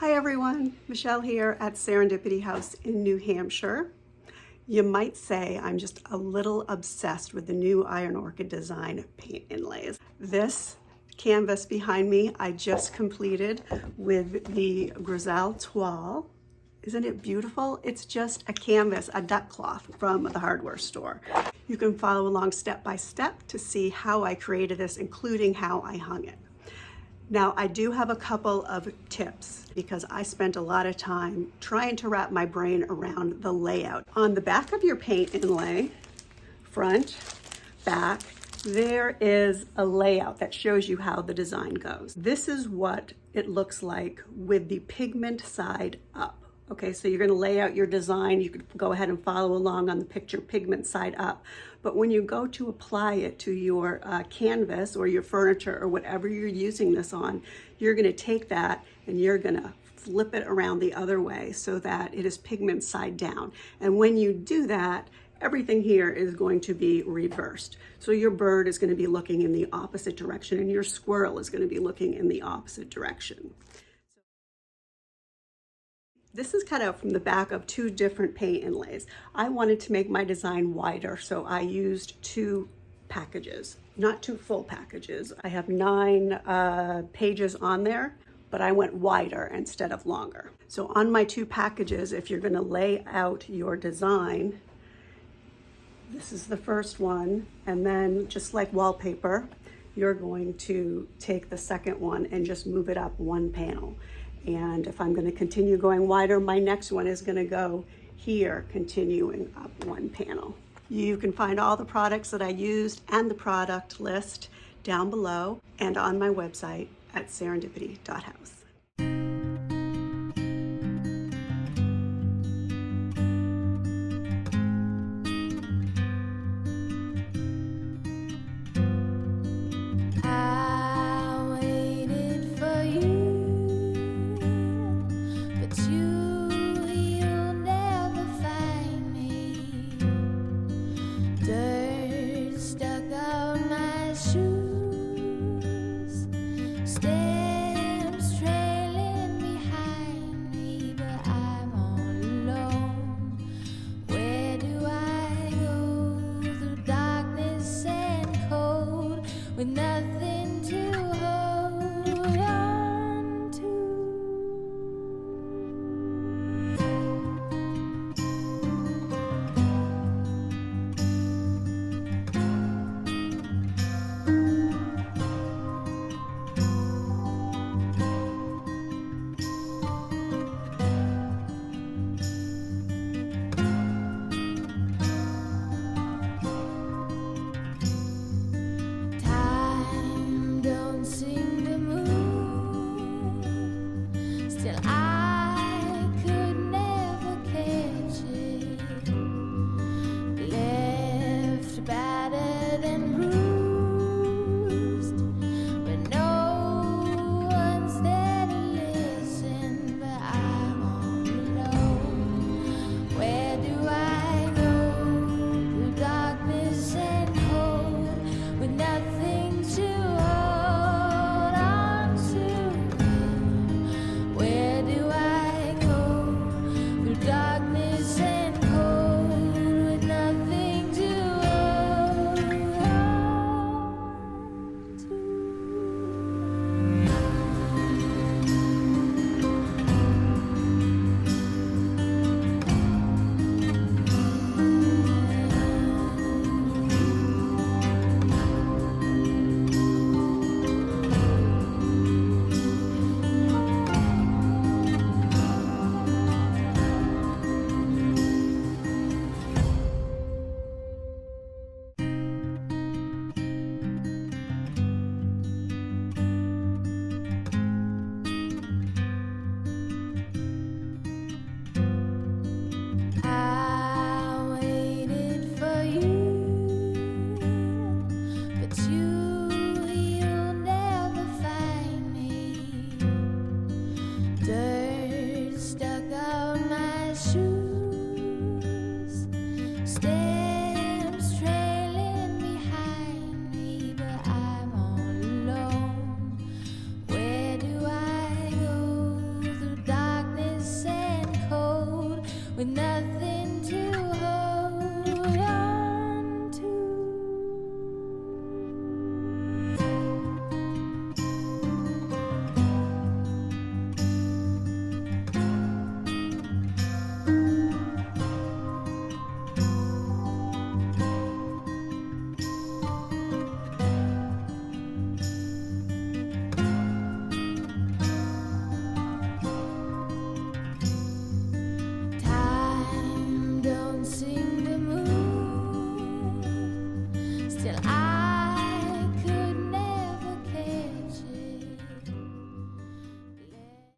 Hi everyone, Michelle here at Serendipity House in New Hampshire. You might say I'm just a little obsessed with the new Iron Orchid Design paint inlays. This canvas behind me I just completed with the Grisaille Toile. Isn't it beautiful? It's just a canvas, a duck cloth from the hardware store. You can follow along step by step to see how I created this, including how I hung it. Now, I do have a couple of tips because I spent a lot of time trying to wrap my brain around the layout. On the back of your paint inlay, front, back, there is a layout that shows you how the design goes. This is what it looks like with the pigment side up. Okay, so you're going to lay out your design. You could go ahead and follow along on the picture pigment side up. But when you go to apply it to your canvas or your furniture or whatever you're using this on, you're going to take that and you're going to flip it around the other way so that it is pigment side down. And when you do that, everything here is going to be reversed. So your bird is going to be looking in the opposite direction and your squirrel is going to be looking in the opposite direction. This is cut out from the back of two different paint inlays. I wanted to make my design wider, so I used two packages, not two full packages. I have 9 pages on there, but I went wider instead of longer. So on my 2 packages, if you're gonna lay out your design, this is the first one, and then just like wallpaper, you're going to take the second one and just move it up 1 panel. And if I'm going to continue going wider, my next one is going to go here, continuing up 1 panel. You can find all the products that I used and the product list down below and on my website at serendipity.house. With nothing to hold on to. Time don't seem